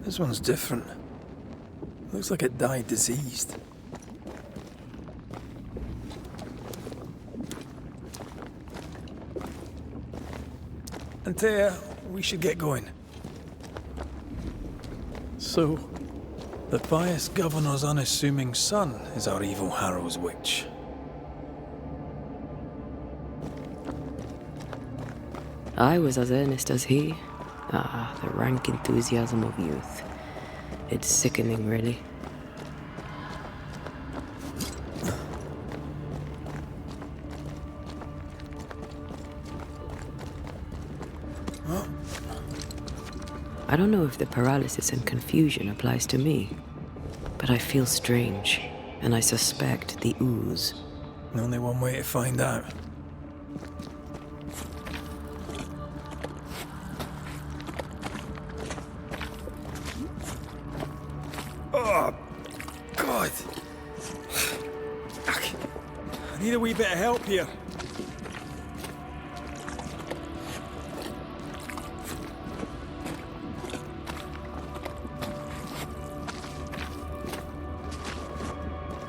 This one's different. Looks like it died diseased. Antea, we should get going. So, the pious governor's unassuming son is our evil Harrow's witch. I was as earnest as he. Ah, the rank enthusiasm of youth. It's sickening, really. I don't know if the paralysis and confusion applies to me, but I feel strange, and I suspect the ooze. Only one way to find out. Oh, God. I need a wee bit of help here.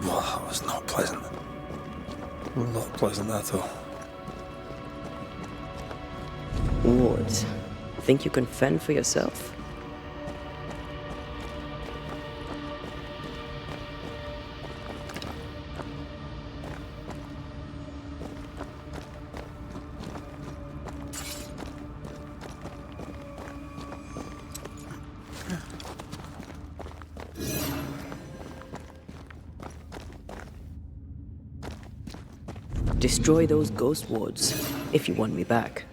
Well, that was not pleasant. Not pleasant at all. Wards, think you can fend for yourself? Destroy those ghost wards, if you want me back.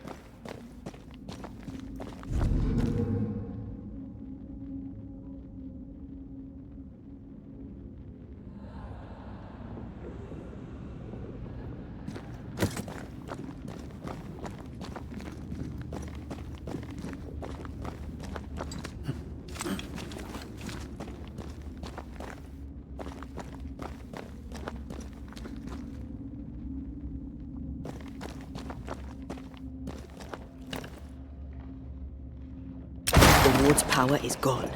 The ward's power is gone.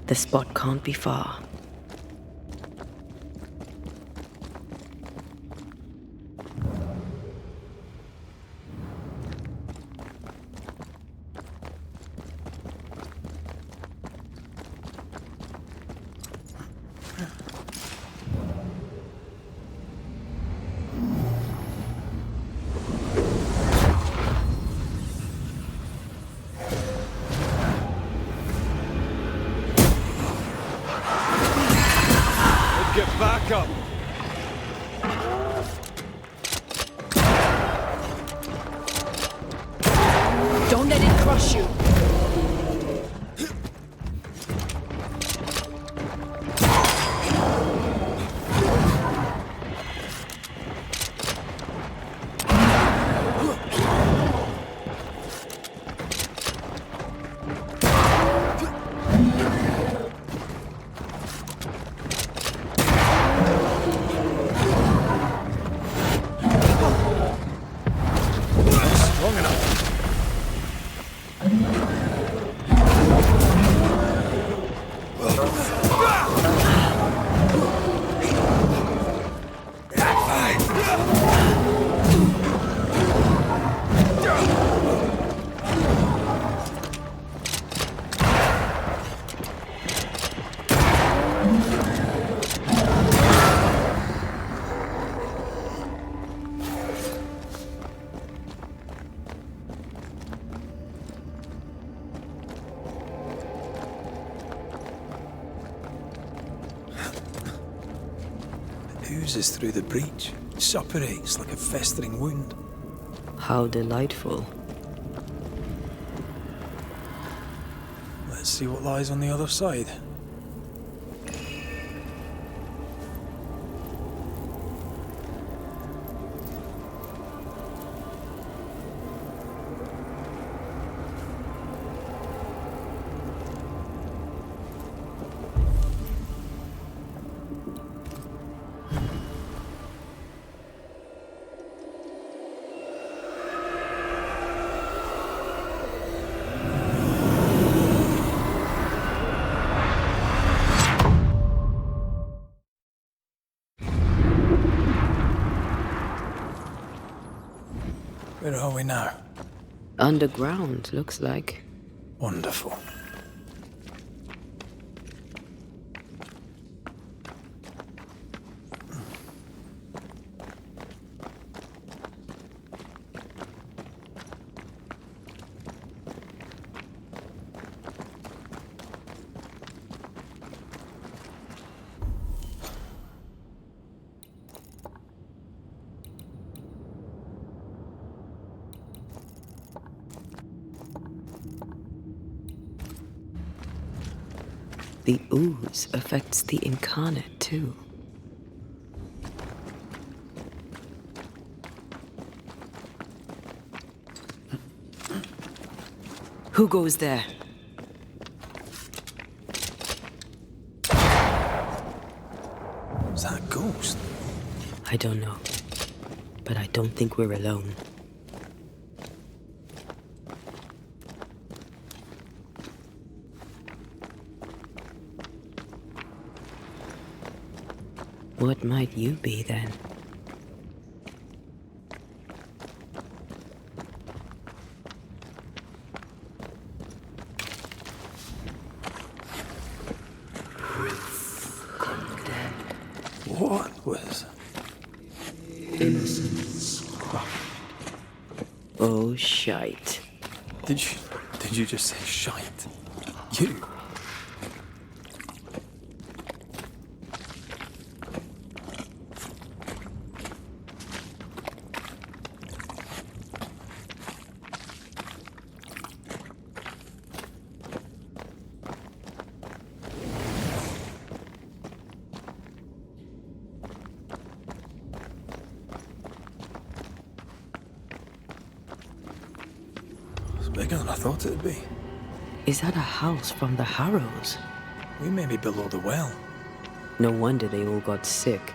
The spot can't be far. Get back up! Don't let it crush you! Long enough. Oozes through the breach, suppurates like a festering wound. How delightful. Let's see what lies on the other side. Where are we now? Underground, looks like. Wonderful. The ooze affects the incarnate, too. Who goes there? Is that a ghost? I don't know. But I don't think we're alone. What might you be, then? What was... Innocence crushed. Oh, shite. Did you just say shite? You? It's bigger than I thought it'd be. Is that a house from the Harrows? We may be below the well. No wonder they all got sick.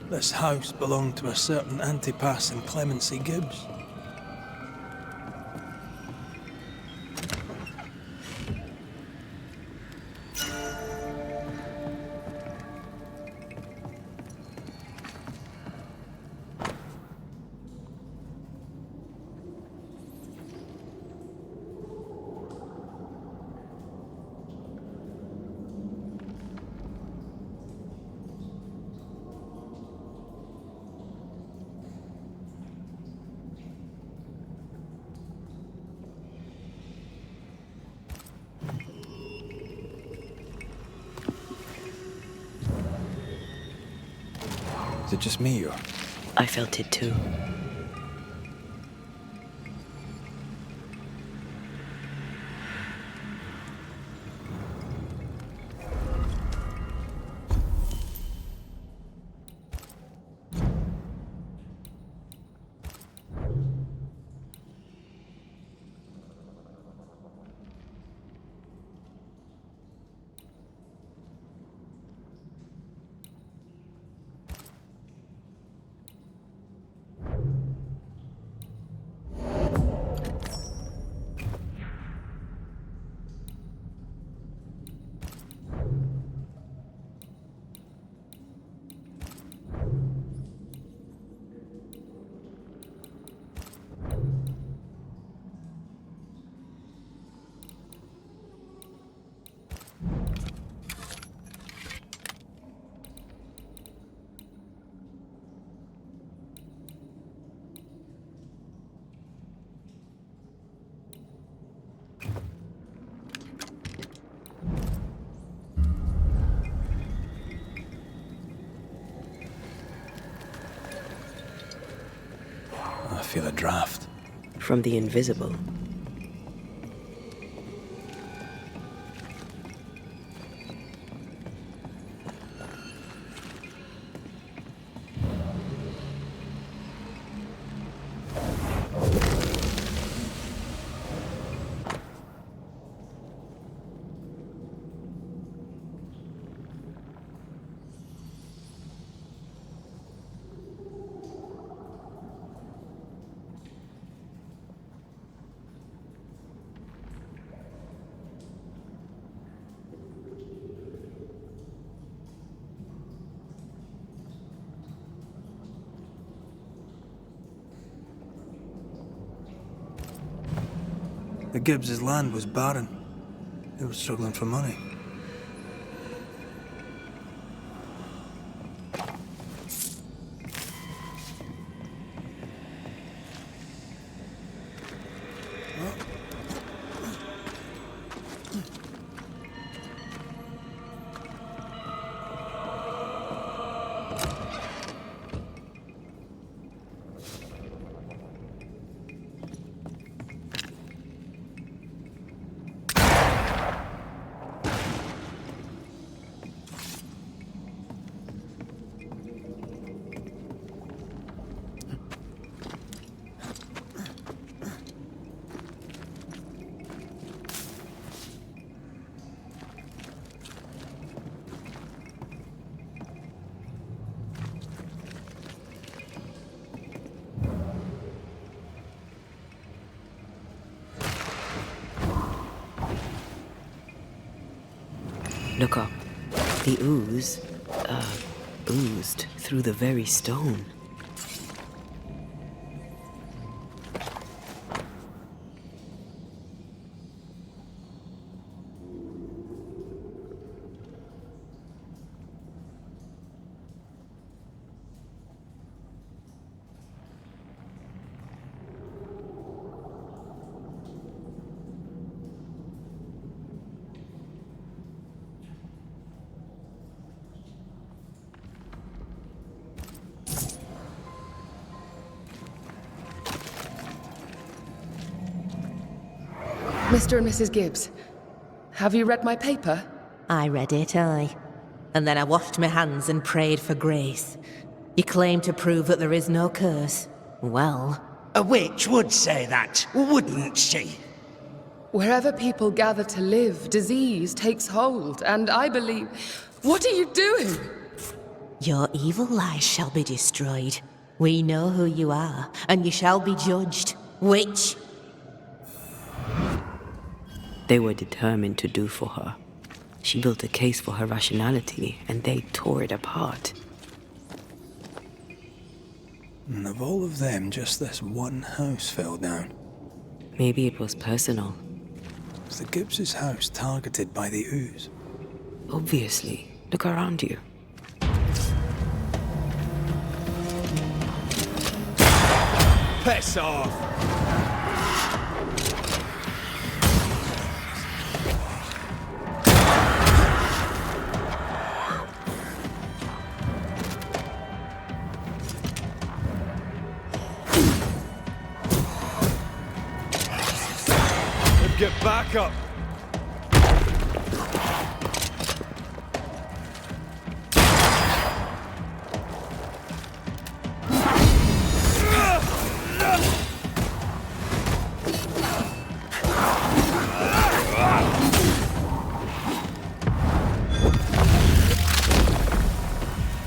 This house belonged to a certain Antipas and Clemency Gibbs. Is it just me, or...? I felt it too. I feel a draft. From the invisible. The Gibbs' land was barren. They were struggling for money. Look up. The ooze, oozed through the very stone. Mr. and Mrs. Gibbs, have you read my paper? I read it, aye. And then I washed my hands and prayed for grace. You claim to prove that there is no curse. Well... A witch would say that, wouldn't she? Wherever people gather to live, disease takes hold, and I believe... What are you doing? Your evil lies shall be destroyed. We know who you are, and you shall be judged. Witch! They were determined to do for her. She built a case for her rationality, and they tore it apart. And of all of them, just this one house fell down. Maybe it was personal. Was the Gibbs' house targeted by the ooze? Obviously. Look around you. Piss off! Get back up!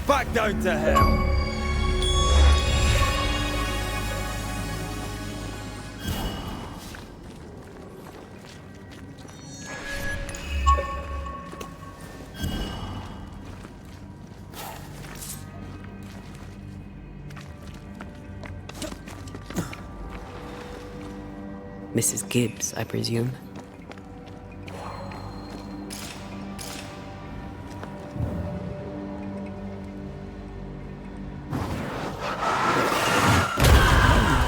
Back down to hell! Mrs. Gibbs, I presume.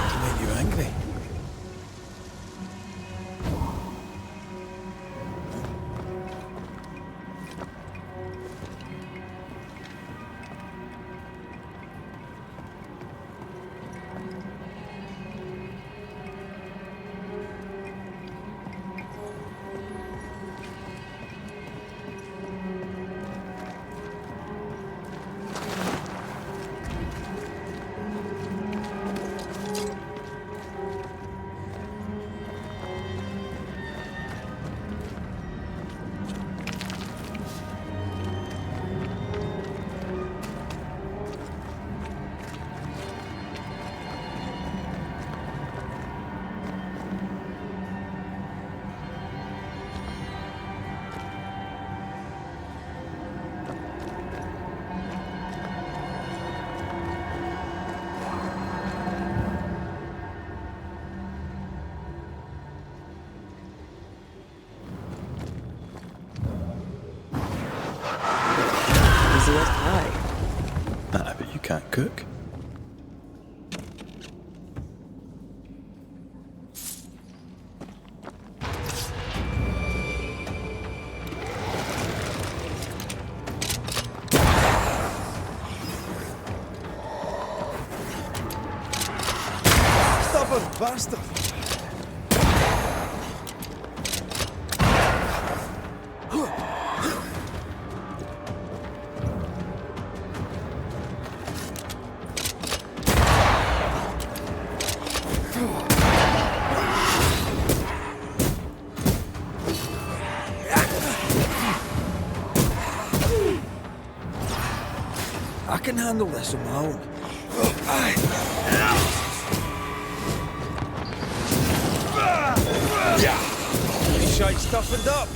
To make you angry. Easy as pie. Ah, but you can't cook. Stubborn bastard! I can handle this on my own. Yeah, shite toughened up.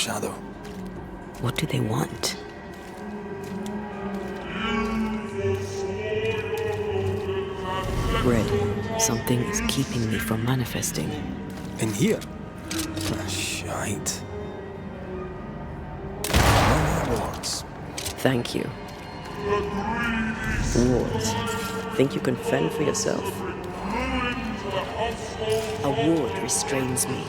Shadow. What do they want? Red, something is keeping me from manifesting. In here? Ah, shite. No more wards. Thank you. Wards. Think you can fend for yourself? A ward restrains me.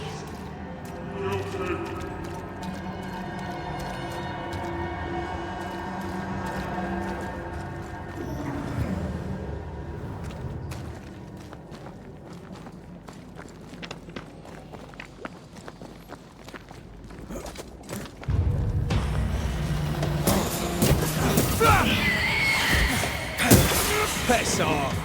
Piss off!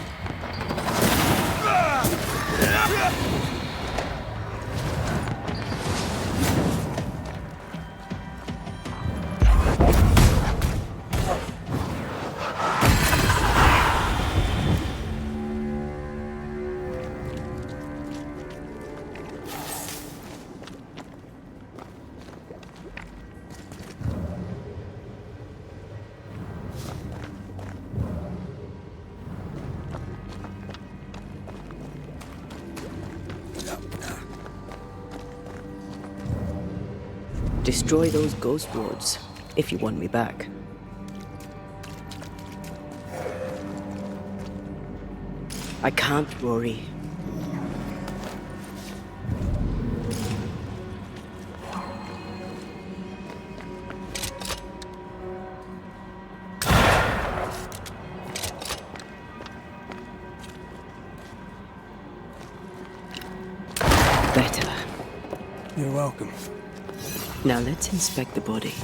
Destroy those ghost wards, if you want me back. I can't, Rory. Better. You're welcome. Now let's inspect the body.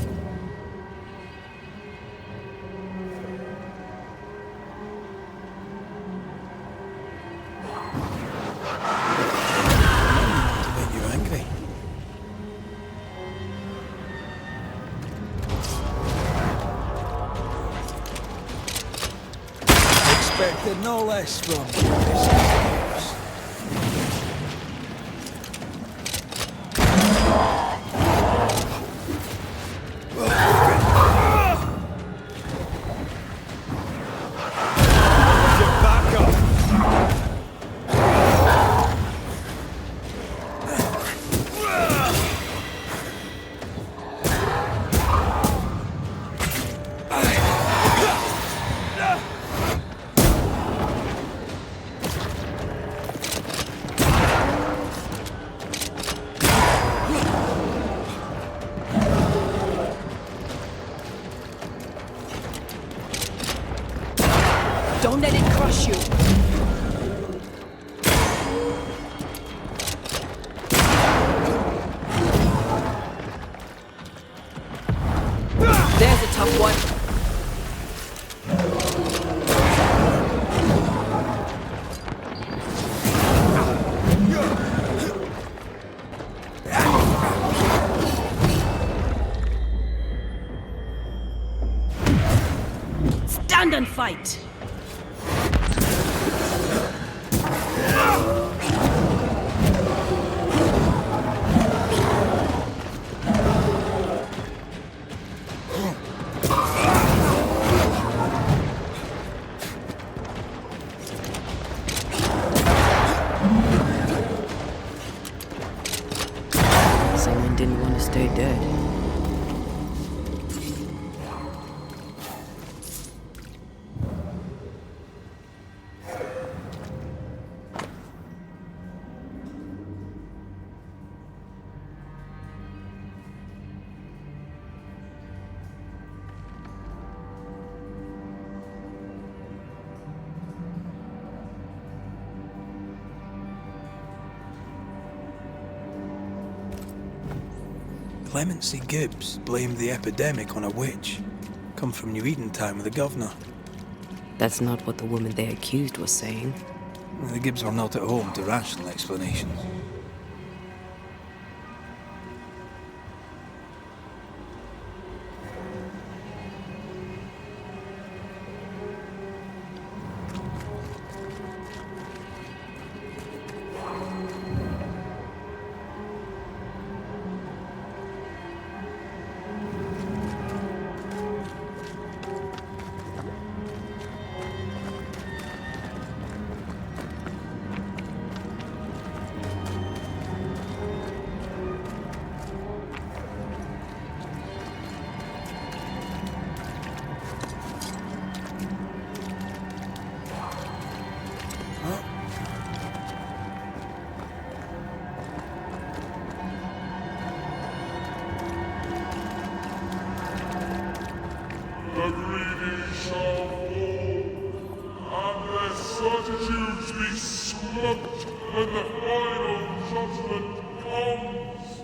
To make you angry. Expected no less from you. Don't let it crush you! There's a tough one. Stand and fight! Someone didn't want to stay dead. Clemency Gibbs blamed the epidemic on a witch. Come from New Eden Town with the governor. That's not what the woman they accused was saying. The Gibbs were not at home to rational explanations. sins be smoked and the final judgment comes.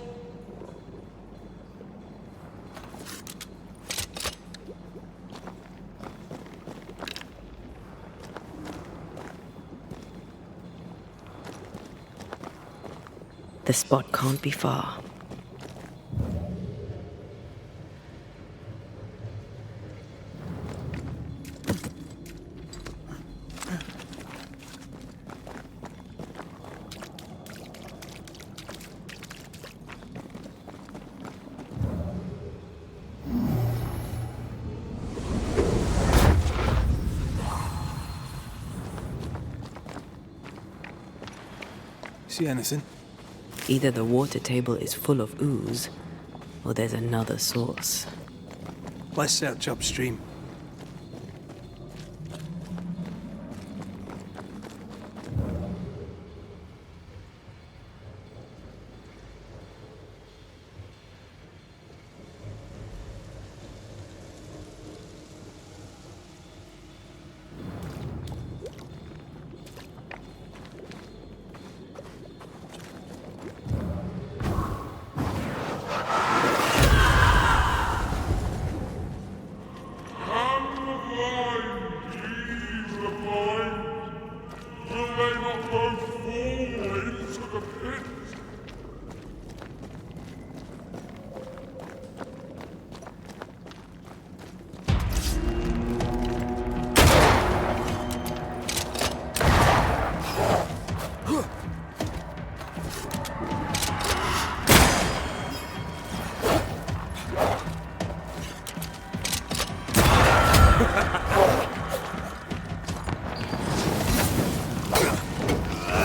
The spot can't be far. See anything? Either the water table is full of ooze, or there's another source. Let's search upstream.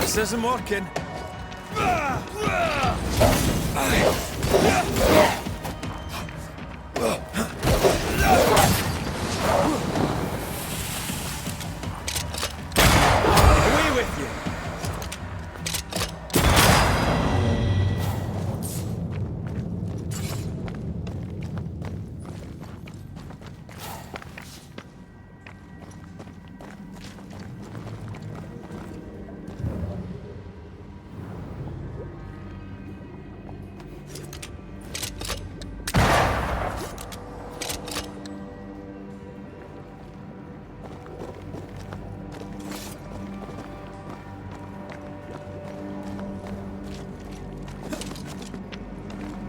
This isn't working. Away with you!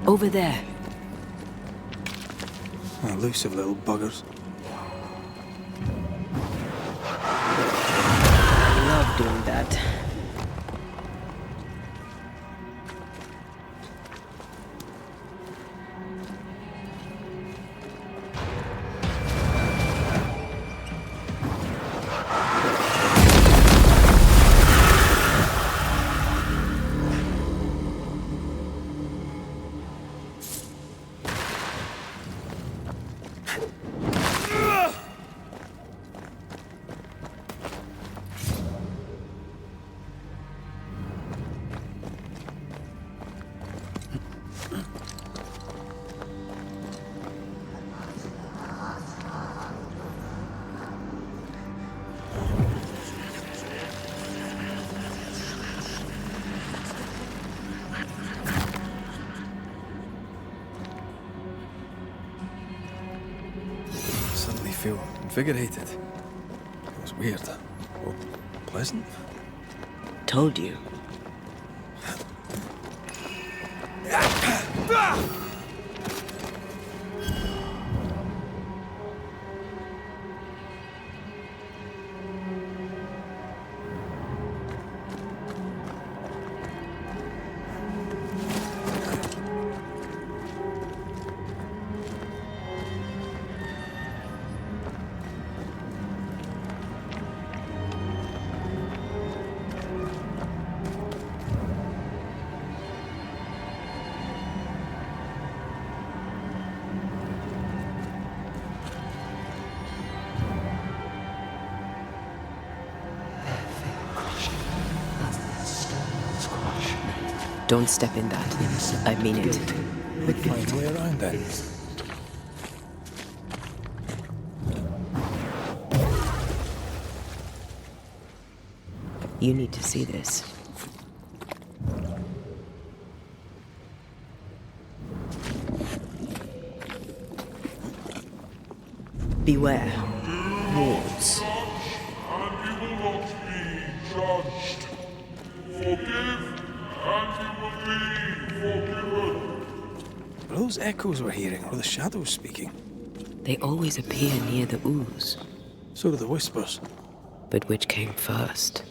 Over there. Elusive little buggers. I love doing that. Suddenly feel invigorated. It was weird. Well, pleasant. Told you. Don't step in that. I mean it. We'd find a way around then. You need to see this. Beware. Wards. And you will not be judged. Forgive, and you will be forgiven. Were those echoes we're hearing, or the shadows speaking? They always appear near the ooze. So do the whispers. But which came first?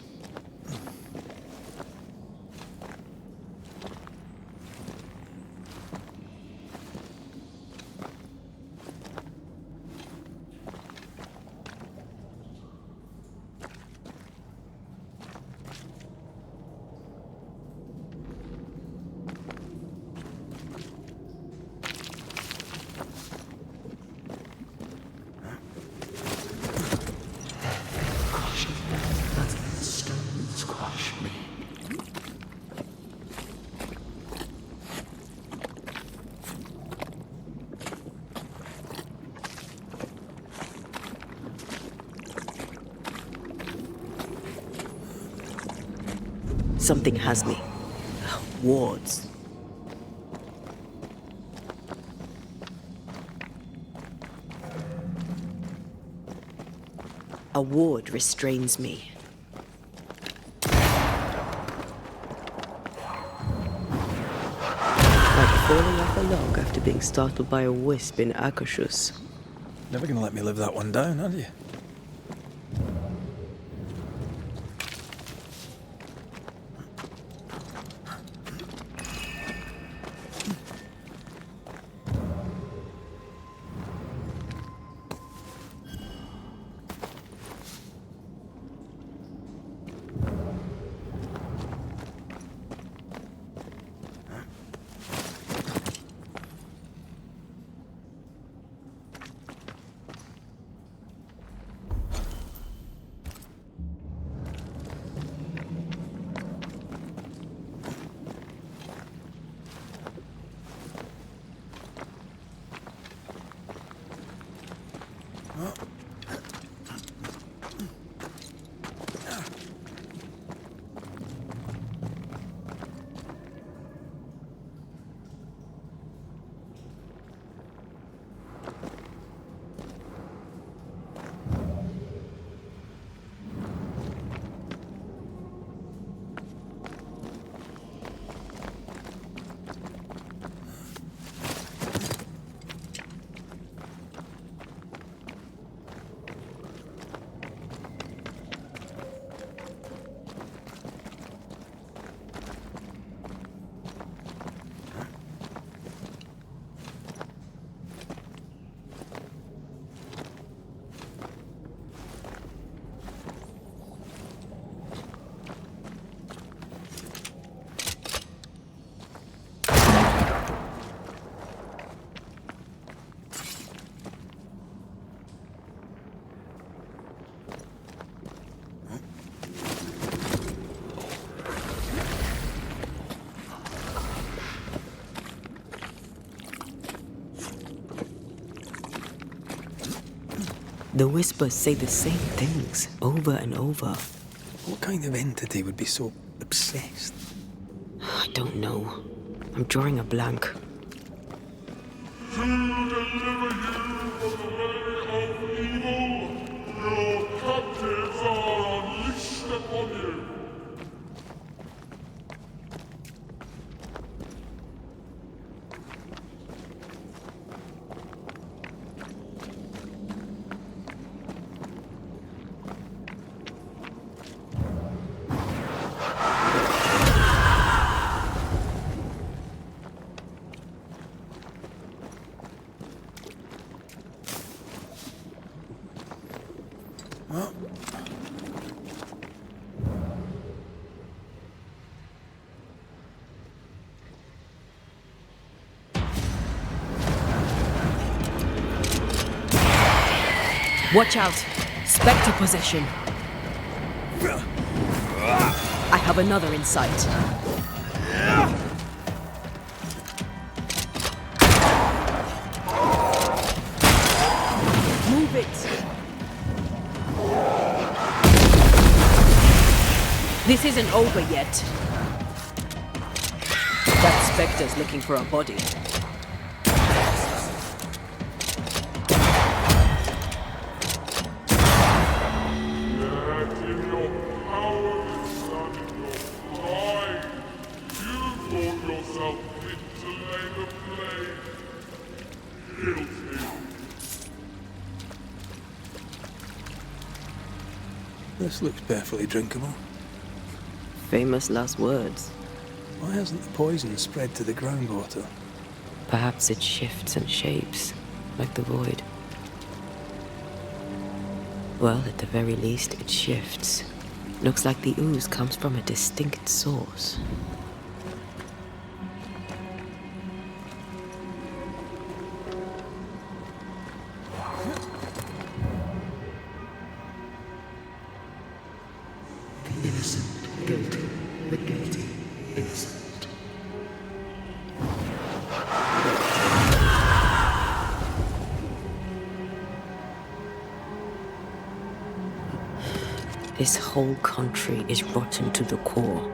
Something has me. Wards. A ward restrains me. Like falling off a log after being startled by a wisp in Akashus. Never gonna let me live that one down, are you? The whispers say the same things over and over. What kind of entity would be so obsessed? I don't know. I'm drawing a blank. To deliver you from the way of evil, your captives are unleashed upon you. Watch out! Spectre possession! I have another in sight. Move it! This isn't over yet. That Spectre's looking for a body. Yet in your cowardice and in your pride, you thought yourself fit to lay the blame. Guilty. This looks perfectly drinkable. Famous last words. Why hasn't the poison spread to the groundwater? Perhaps it shifts and shapes, like the void. Well, at the very least, it shifts. Looks like the ooze comes from a distinct source. This whole country is rotten to the core.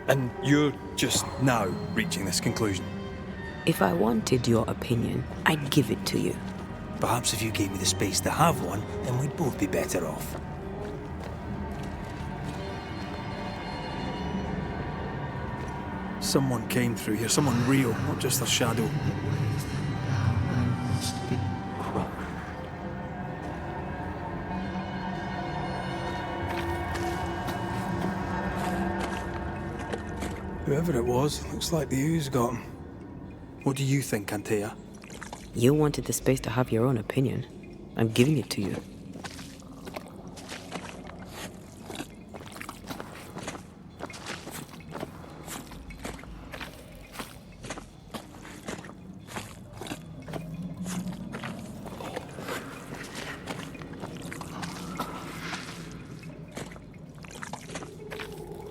And you're just now reaching this conclusion? If I wanted your opinion, I'd give it to you. Perhaps if you gave me the space to have one, then we'd both be better off. Someone came through here, someone real, not just a shadow. Whoever it was, looks like the ooze got him. What do you think, Antea? You wanted the space to have your own opinion. I'm giving it to you.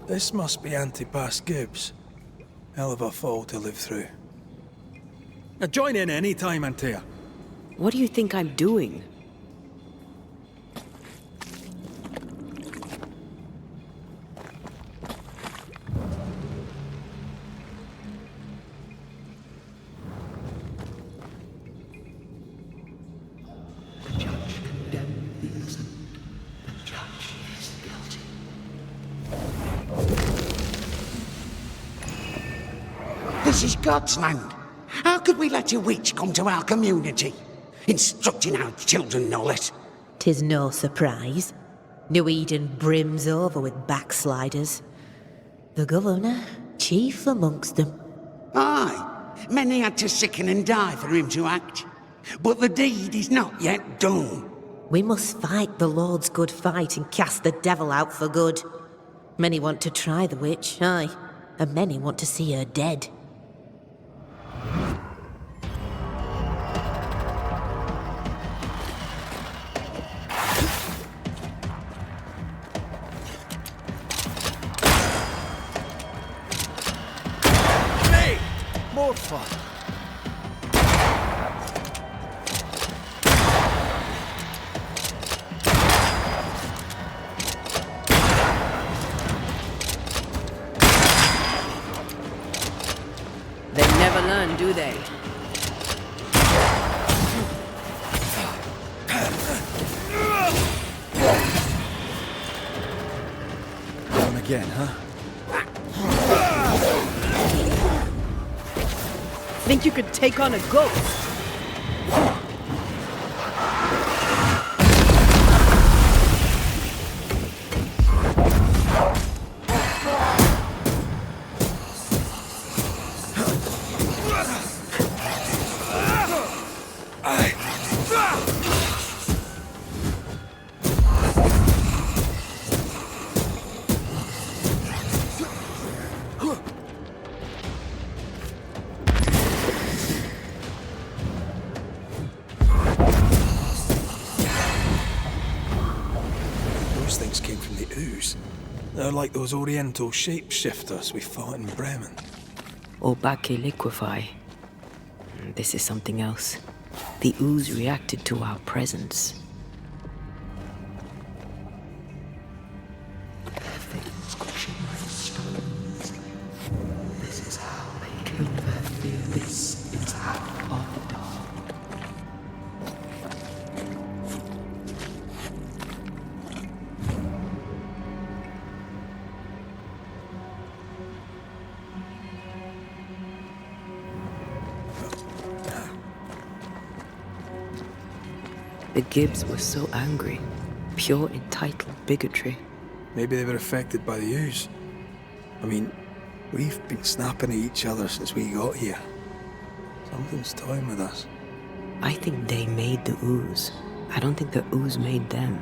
This must be Antipas Gibbs. Hell of a fall to live through. Now join in any time, Antea. What do you think I'm doing? This is God's land. How could we let a witch come to our community? Instructing our children, no less. 'Tis no surprise. New Eden brims over with backsliders. The governor, chief amongst them. Aye, many had to sicken and die for him to act. But the deed is not yet done. We must fight the Lord's good fight and cast the devil out for good. Many want to try the witch, aye, and many want to see her dead. More fun. They never learn, do they? Come again, huh? Think you could take on a ghost? Those things came from the ooze. They're like those oriental shapeshifters we fought in Bremen. Or Bacche liquefy. This is something else. The ooze reacted to our presence. Things could she The Gibbs were so angry. Pure entitled bigotry. Maybe they were affected by the ooze. I mean, we've been snapping at each other since we got here. Something's toying with us. I think they made the ooze. I don't think the ooze made them.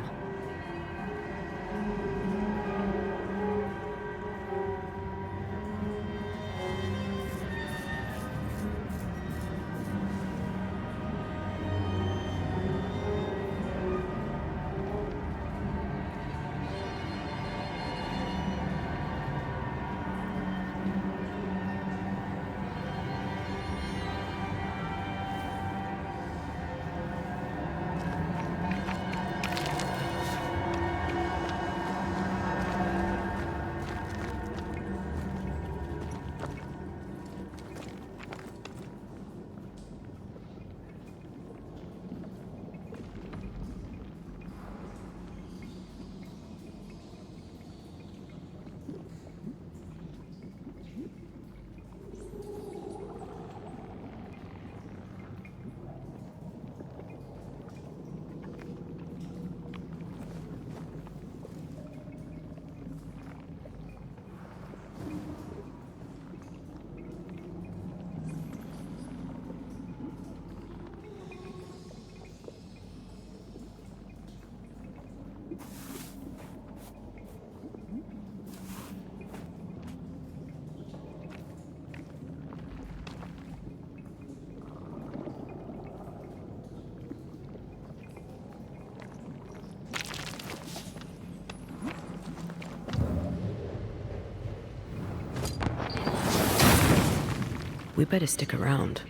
We better stick around.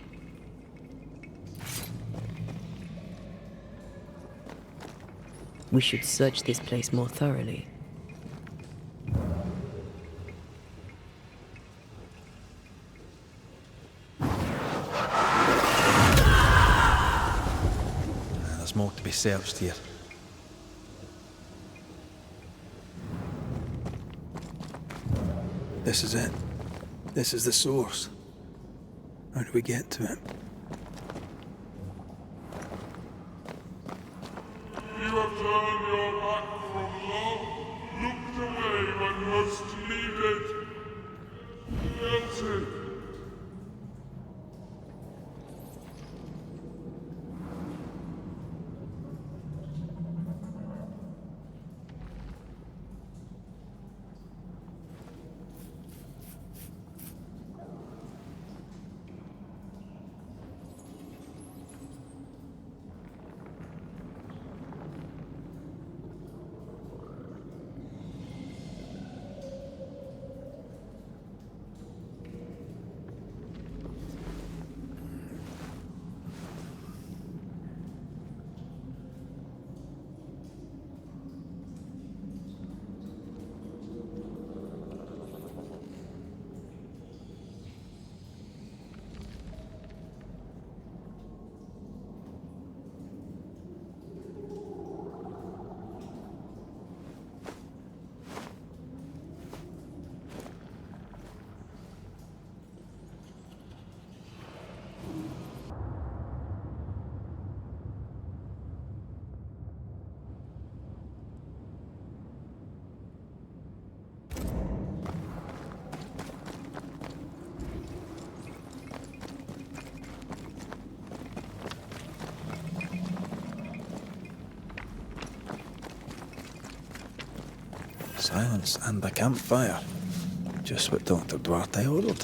We should search this place more thoroughly. There's more to be searched here. This is it. This is the source. How do we get to it? You have turned your back from love, looked away when most needed. Guilty. Silence and the campfire. Just what Dr. Duarte ordered.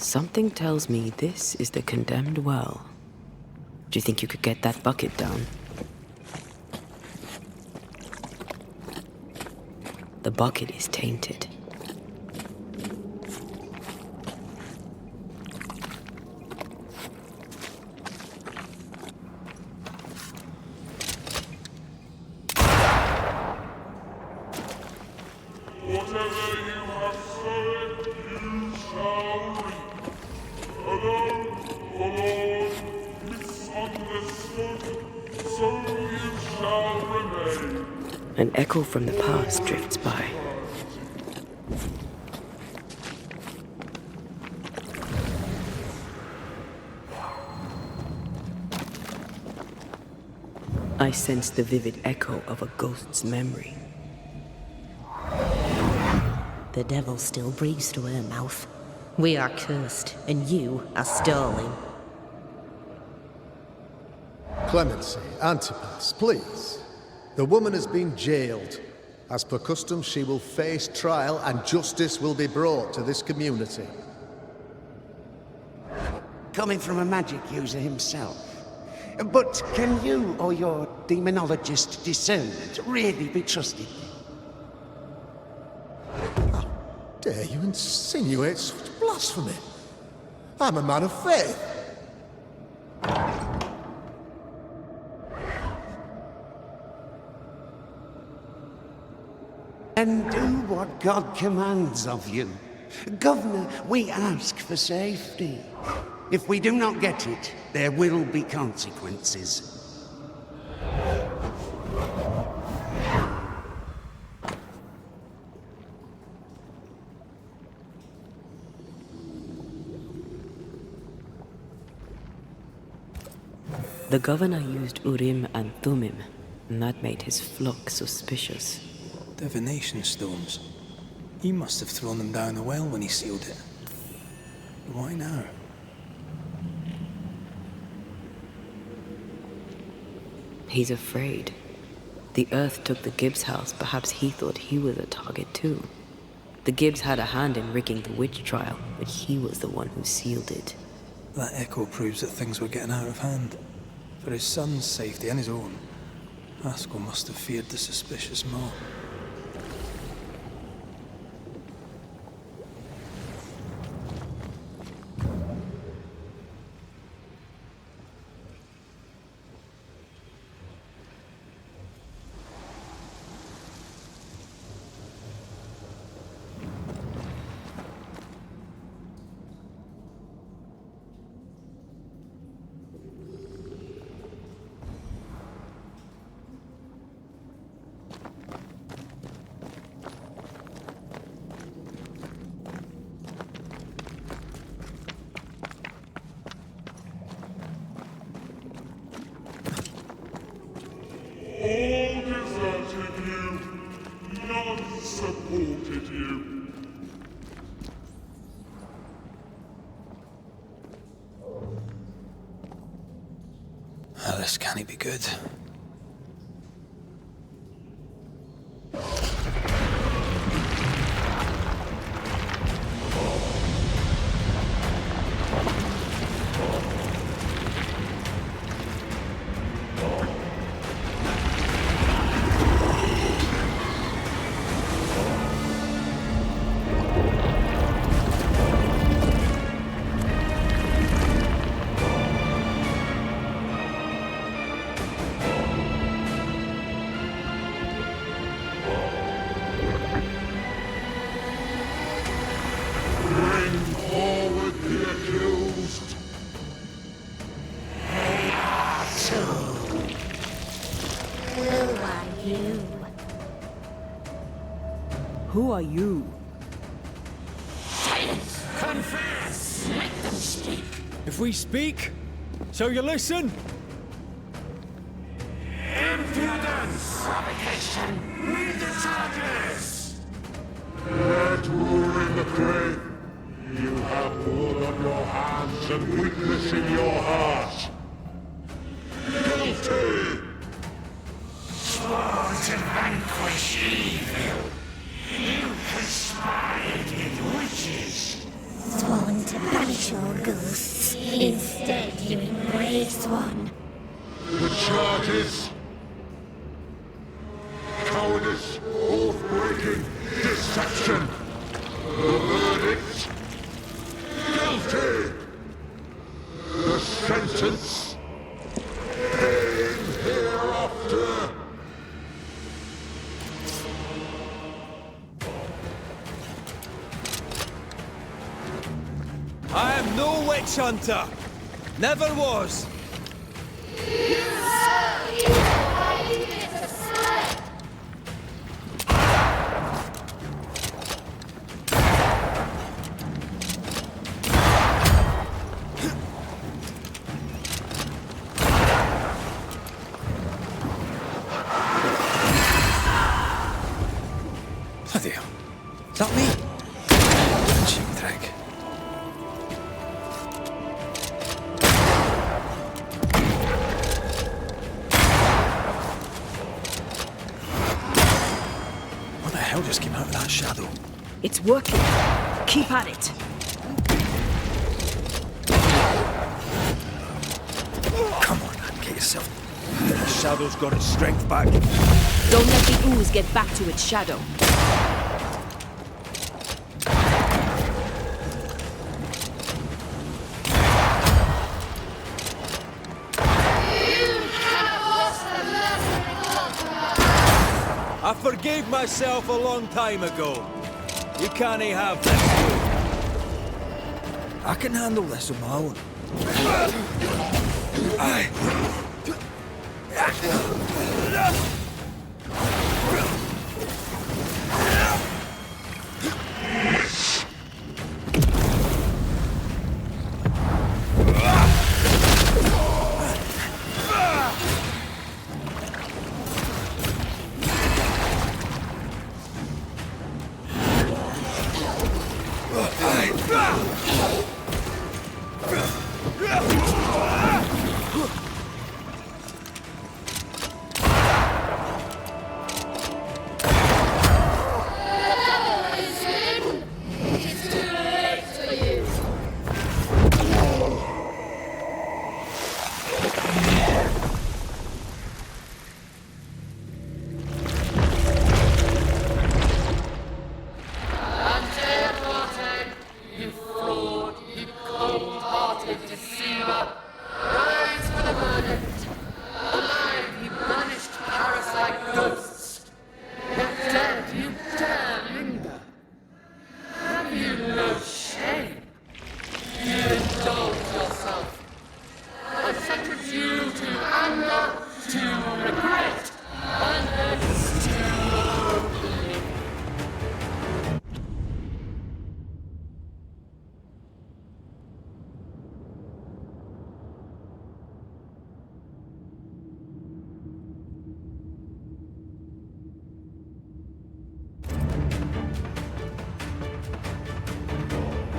Something tells me this is the condemned well. Do you think you could get that bucket down? The bucket is tainted. Whatever you have sown, you shall reap. Alone, forlorn, misunderstood, so you shall remain. An echo from the past drifts by. I sense the vivid echo of a ghost's memory. The devil still breathes through her mouth. We are cursed, and you are stolen. Clemency, Antipas, please. The woman has been jailed. As per custom, she will face trial and justice will be brought to this community. Coming from a magic user himself. But can you or your demonologist discernment really be trusted? How dare you insinuate such blasphemy? I'm a man of faith. And do what God commands of you. Governor, we ask for safety. If we do not get it, there will be consequences. The governor used Urim and Thummim, and that made his flock suspicious. Divination stones. He must have thrown them down the well when he sealed it. Why now? He's afraid. The Earth took the Gibbs house. Perhaps he thought he was a target too. The Gibbs had a hand in rigging the witch trial, but he was the one who sealed it. That echo proves that things were getting out of hand. For his son's safety and his own, Haskell must have feared the suspicious mob. All deserted you, none supported you. This can't be good. Who are you? Confess! Let them speak! If we speak, so you listen? Impudence! Provocation! Read the charges! Let war in the grave. You have blood on your hands and weakness in your heart. Guilty! Swore to vanquish evil. You conspired with witches. Sworn to banish all ghosts. Instead, you embrace one. The charges. Cowardice, oath-breaking, deception. The verdict. Guilty. The sentence. Pain hereafter. I am no witch hunter. Never was. Bloody hell. Is that me? Cheap trick. What the hell just came out of that shadow? It's working. Keep at it. Come on, man, get yourself. The shadow's got its strength back. Don't let the ooze get back to its shadow. I forgave myself a long time ago. You can't have this. I can handle this on my own. Aye.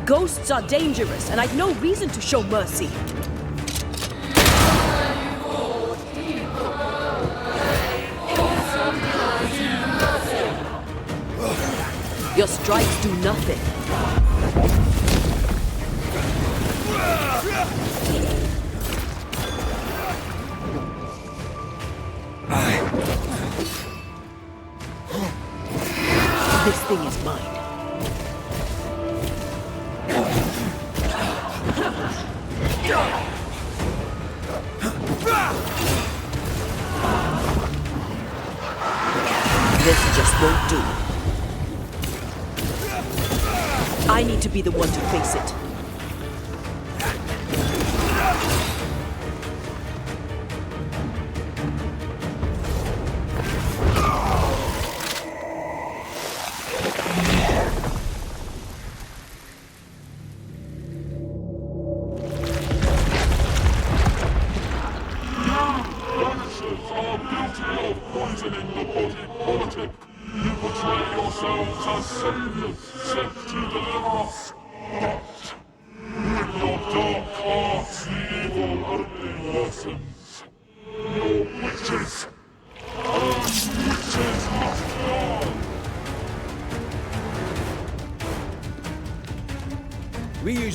Ghosts are dangerous, and I've no reason to show mercy. Your strikes do nothing. This thing is mine. This just won't do. I need to be the one to face it. Banishers are guilty of poisoning the body politic. You portray yourselves as saviors sent to deliver us, but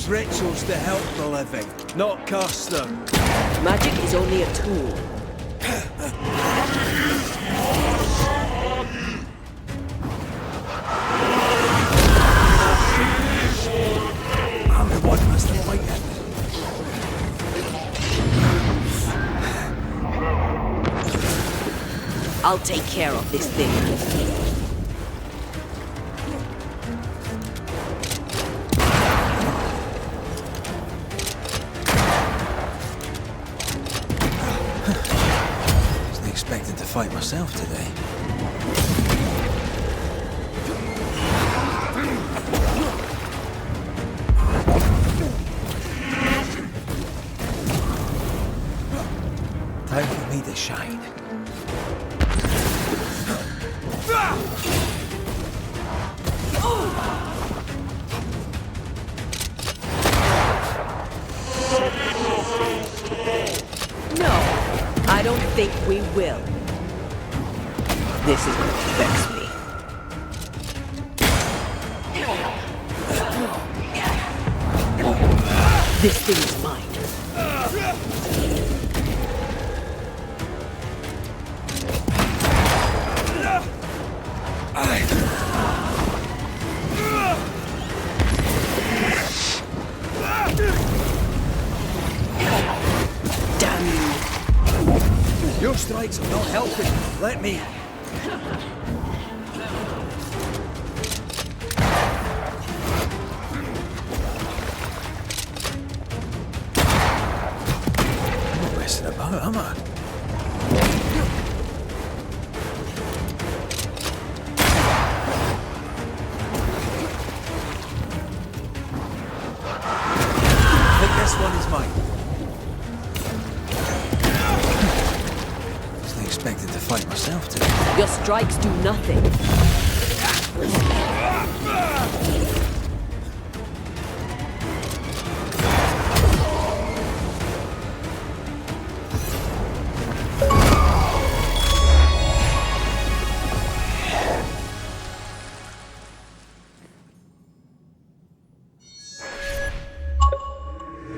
use rituals to help the living, not curse them. Magic is only a tool. I'm the one who has to fight it. I'll take care of this thing. Wasn't expecting to fight myself today. Time for me to shine. No, I don't think we will. This is going to vex me. This thing is mine. Damn you. Your strikes are not helping. Let me. I'm not messing about, am I? I think this one is mine. Wasn't expecting to fight myself today. Your strikes do nothing.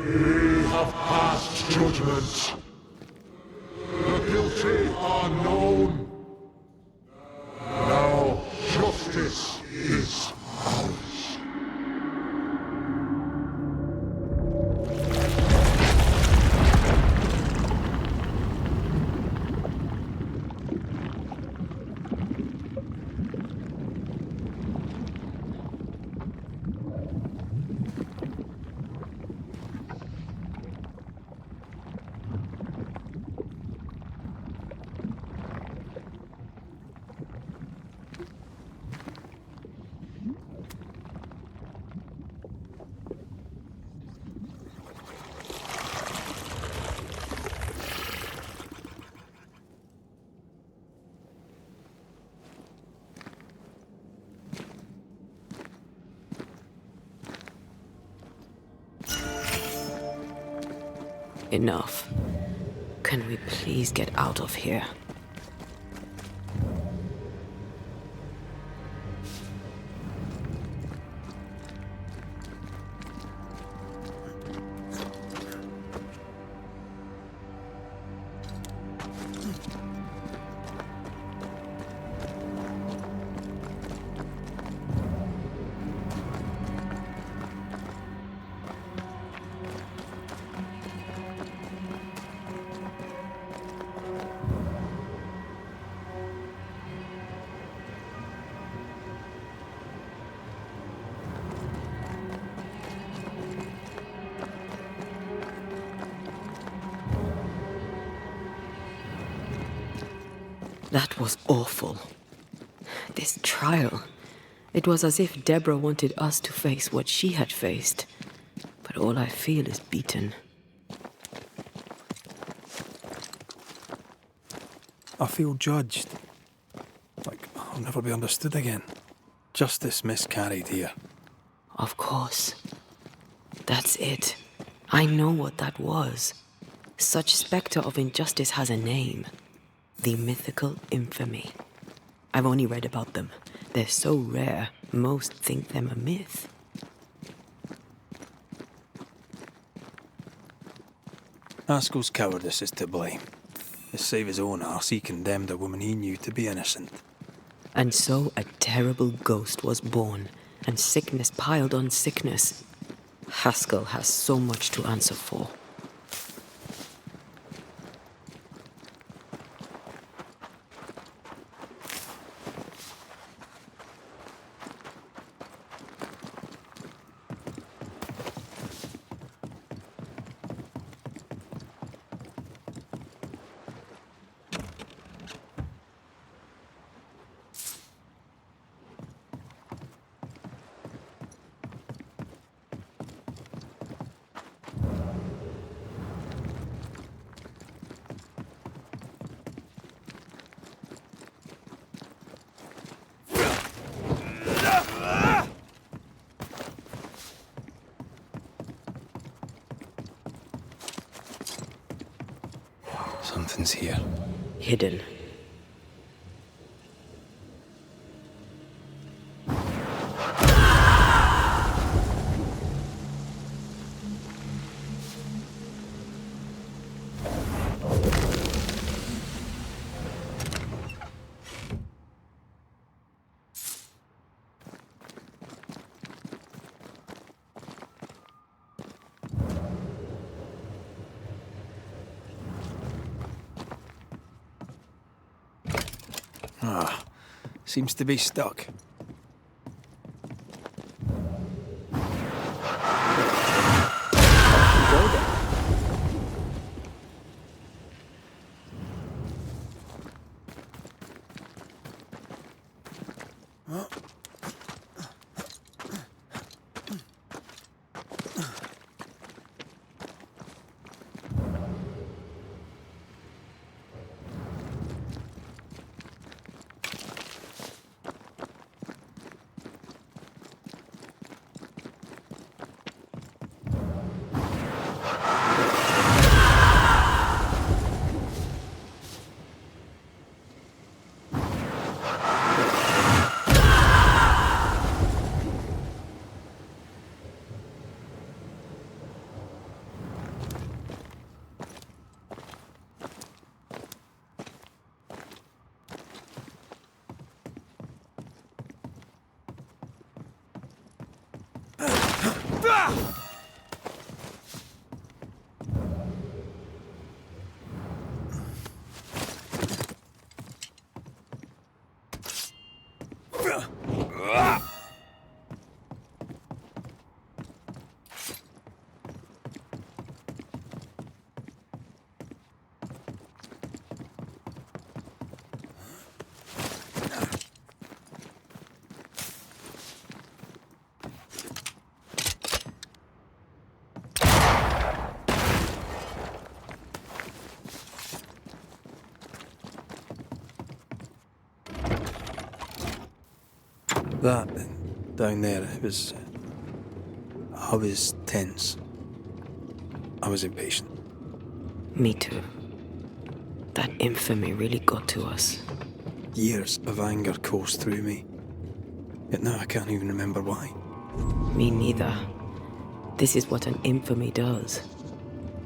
We have passed judgment. The guilty are known. Now justice is ours. Enough. Can we please get out of here? That was awful. This trial. It was as if Deborah wanted us to face what she had faced. But all I feel is beaten. I feel judged. Like I'll never be understood again. Justice miscarried here. Of course. That's it. I know what that was. Such specter of injustice has a name. The mythical infamy. I've only read about them. They're so rare, most think them a myth. Haskell's cowardice is to blame. To save his own arse, he condemned a woman he knew to be innocent. And so a terrible ghost was born, and sickness piled on sickness. Haskell has so much to answer for. Something's here. Hidden. Seems to be stuck. That, down there, it was... I was tense. I was impatient. Me too. That infamy really got to us. Years of anger coursed through me. Yet now I can't even remember why. Me neither. This is what an infamy does.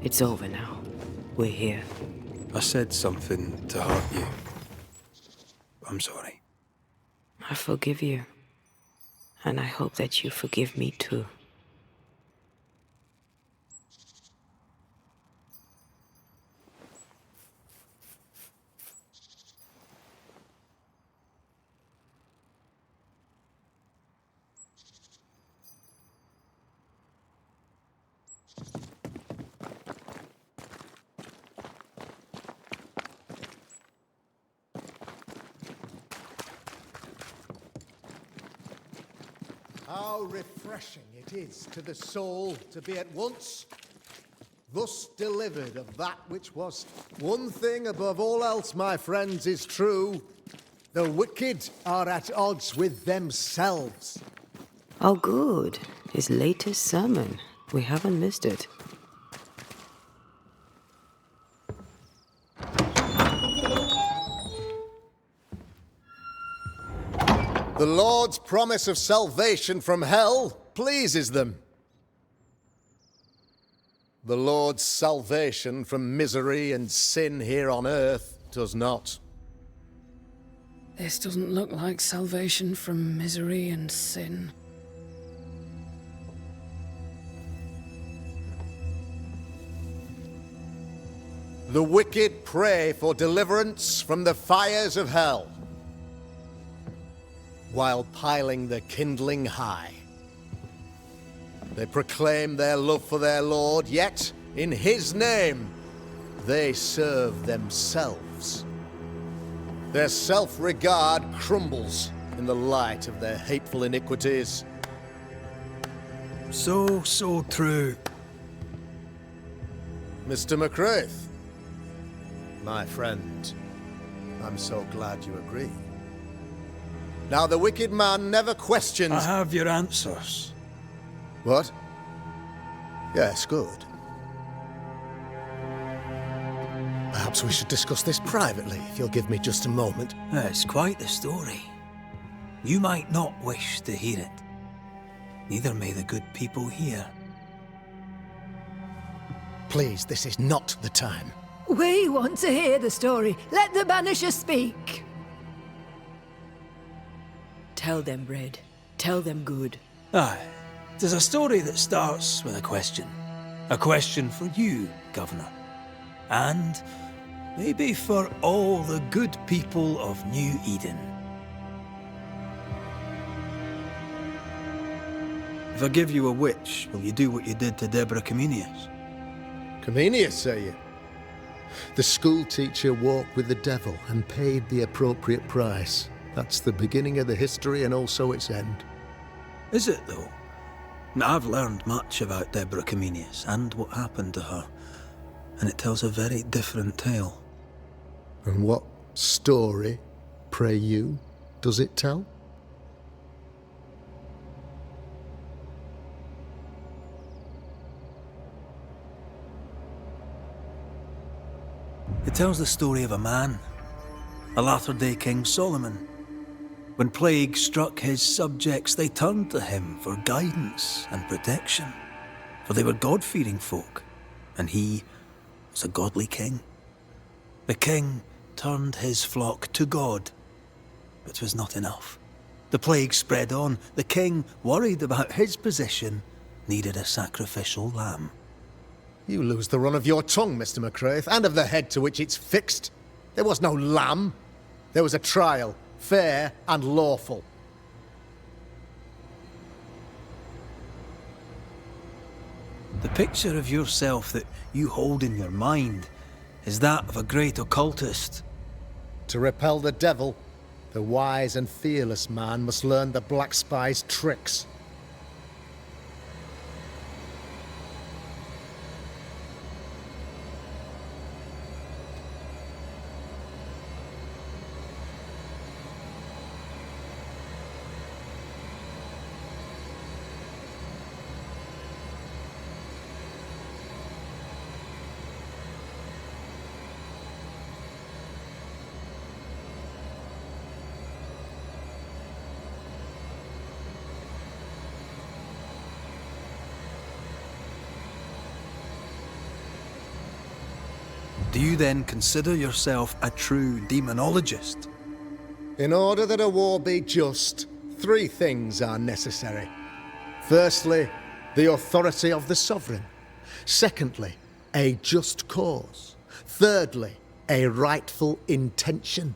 It's over now. We're here. I said something to hurt you. I'm sorry. I forgive you. And I hope that you forgive me too. How refreshing it is to the soul to be at once thus delivered of that which was. One thing above all else, my friends, is true. The wicked are at odds with themselves. Oh, good. His latest sermon. We haven't missed it. The Lord's promise of salvation from hell pleases them. The Lord's salvation from misery and sin here on earth does not. This doesn't look like salvation from misery and sin. The wicked pray for deliverance from the fires of hell, while piling the kindling high. They proclaim their love for their Lord, yet, in his name, they serve themselves. Their self-regard crumbles in the light of their hateful iniquities. So true. Mr. McCraith, my friend, I'm so glad you agree. Now, the wicked man never questions... I have your answers. What? Yes, good. Perhaps we should discuss this privately, if you'll give me just a moment. It's quite the story. You might not wish to hear it. Neither may the good people here. Please, this is not the time. We want to hear the story. Let the Banishers speak. Tell them, Red. Tell them good. Aye. It is a story that starts with a question. A question for you, Governor. And maybe for all the good people of New Eden. If I give you a witch, will you do what you did to Deborah Comenius? Comenius, say you? The school teacher walked with the devil and paid the appropriate price. That's the beginning of the history and also its end. Is it, though? I've learned much about Deborah Comenius and what happened to her, and it tells a very different tale. And what story, pray you, does it tell? It tells the story of a man, a latter-day King Solomon. When plague struck his subjects, they turned to him for guidance and protection, for they were God-fearing folk, and he was a godly king. The king turned his flock to God, but it was not enough. The plague spread on. The king, worried about his position, needed a sacrificial lamb. You lose the run of your tongue, Mr. McCraith, and of the head to which it's fixed. There was no lamb. There was a trial, fair and lawful. The picture of yourself that you hold in your mind is that of a great occultist. To repel the devil, the wise and fearless man must learn the Black Spy's tricks. Do you then consider yourself a true demonologist? In order that a war be just, 3 things are necessary. Firstly, the authority of the sovereign. Secondly, a just cause. Thirdly, a rightful intention.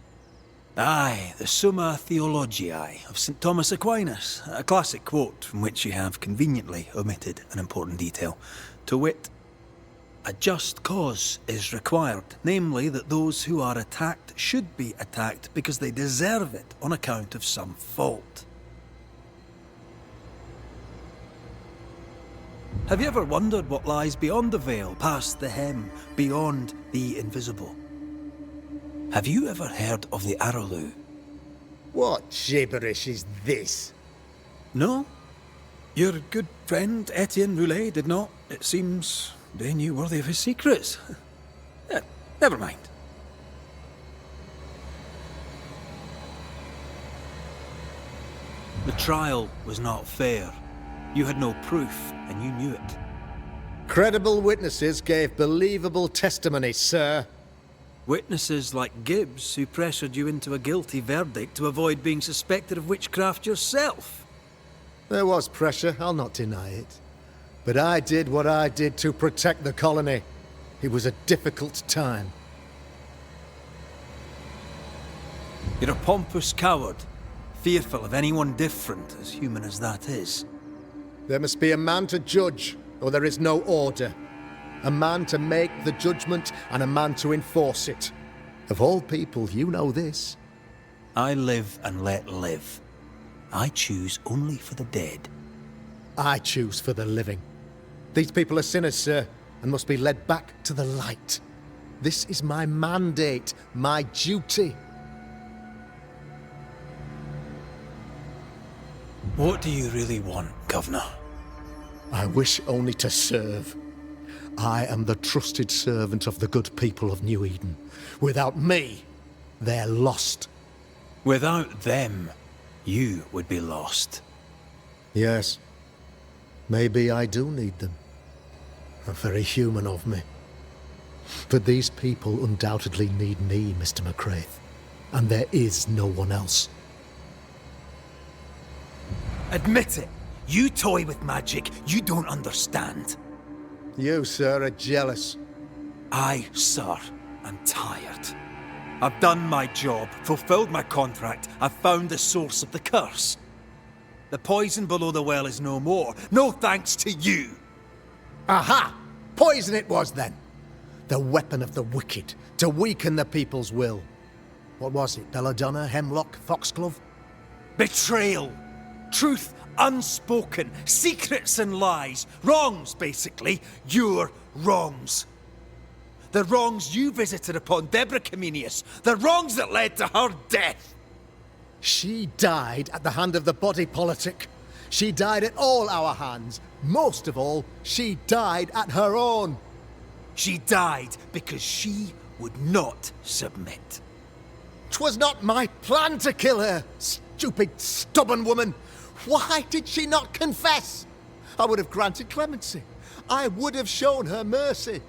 Aye, the Summa Theologiae of St. Thomas Aquinas, a classic quote from which you have conveniently omitted an important detail. To wit, a just cause is required, namely that those who are attacked should be attacked because they deserve it on account of some fault. Have you ever wondered what lies beyond the veil, past the hem, beyond the invisible? Have you ever heard of the Arrowloo? What gibberish is this? No? Your good friend Etienne Roulet did not, it seems, deign you worthy of his secrets. Never mind. The trial was not fair. You had no proof, and you knew it. Credible witnesses gave believable testimony, sir. Witnesses like Gibbs, who pressured you into a guilty verdict to avoid being suspected of witchcraft yourself. There was pressure, I'll not deny it. But I did what I did to protect the colony. It was a difficult time. You're a pompous coward, fearful of anyone different, as human as that is. There must be a man to judge, or there is no order. A man to make the judgment, and a man to enforce it. Of all people, you know this. I live and let live. I choose only for the dead. I choose for the living. These people are sinners, sir, and must be led back to the light. This is my mandate, my duty. What do you really want, Governor? I wish only to serve. I am the trusted servant of the good people of New Eden. Without me, they're lost. Without them, you would be lost. Yes. Maybe I do need them. Very human of me. But these people undoubtedly need me, Mr. McCraith. And there is no one else. Admit it! You toy with magic you don't understand. You, sir, are jealous. I, sir, am tired. I've done my job, fulfilled my contract, I've found the source of the curse. The poison below the well is no more, no thanks to you. Aha! Poison it was then. The weapon of the wicked, to weaken the people's will. What was it, belladonna, hemlock, foxglove? Betrayal. Truth unspoken, secrets and lies. Wrongs, basically. Your wrongs. The wrongs you visited upon Deborah Comenius. The wrongs that led to her death. She died at the hand of the body politic. She died at all our hands. Most of all, she died at her own. She died because she would not submit. 'Twas not my plan to kill her, stupid, stubborn woman. Why did she not confess? I would have granted clemency. I would have shown her mercy.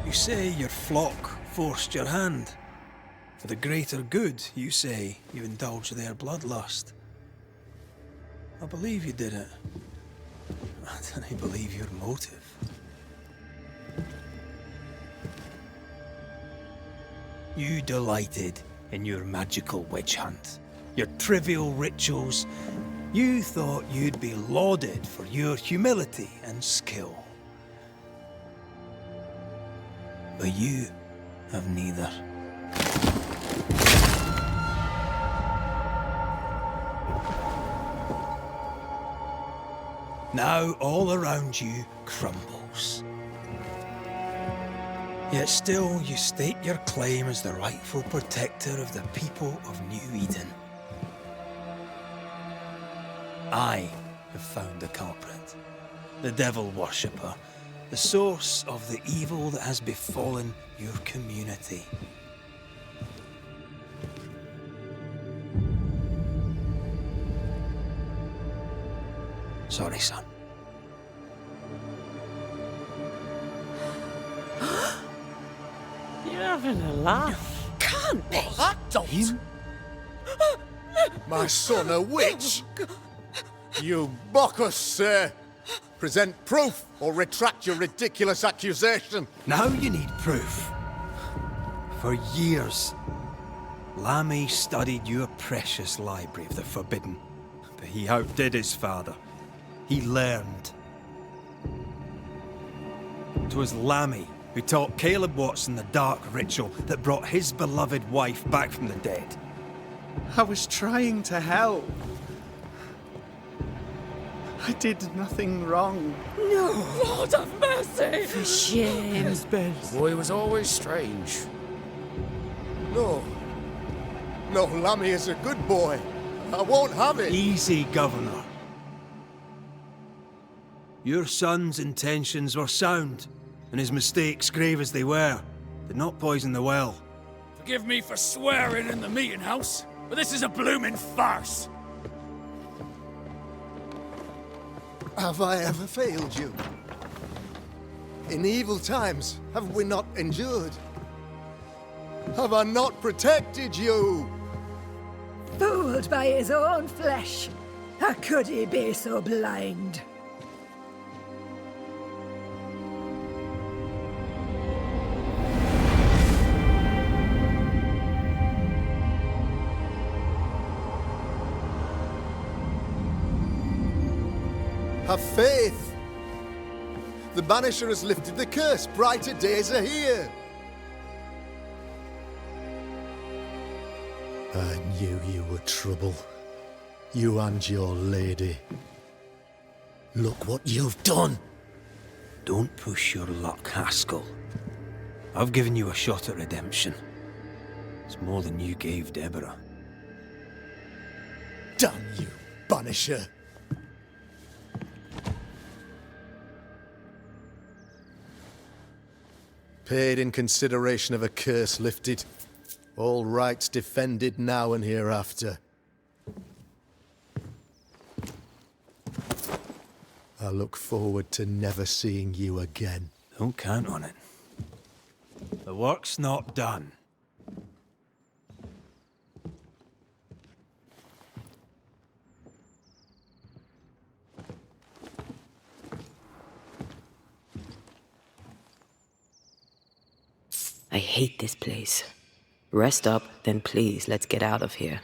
You say your flock forced your hand. For the greater good, you say, you indulged their bloodlust. I believe you did it. I don't believe your motive. You delighted in your magical witch hunt, your trivial rituals. You thought you'd be lauded for your humility and skill. But you have neither. Now all around you crumbles. Yet still you state your claim as the rightful protector of the people of New Eden. I have found the culprit, the devil worshipper, the source of the evil that has befallen your community. Sorry, son. You're having a laugh. Can't be. That don't. My son a witch? You mock us, sir. Present proof or retract your ridiculous accusation. Now you need proof. For years, Lammy studied your precious library of the forbidden, but he outdid his father. He learned. 'Twas Lammy who taught Caleb Watson the dark ritual that brought his beloved wife back from the dead. I was trying to help. I did nothing wrong. No! Lord have mercy! For shame. Boy was always strange. No. No, Lammy is a good boy. I won't have it. Easy, Governor. Your son's intentions were sound, and his mistakes, grave as they were, did not poison the well. Forgive me for swearing in the meeting house, but this is a blooming farce. Have I ever failed you? In evil times, have we not endured? Have I not protected you? Fooled by his own flesh. How could he be so blind? Have faith! The Banisher has lifted the curse. Brighter days are here. I knew you were trouble. You and your lady. Look what you've done! Don't push your luck, Haskell. I've given you a shot at redemption. It's more than you gave Deborah. Damn you, Banisher! Paid in consideration of a curse lifted. All rights defended now and hereafter. I look forward to never seeing you again. Don't count on it. The work's not done. I hate this place. Rest up, then please, let's get out of here.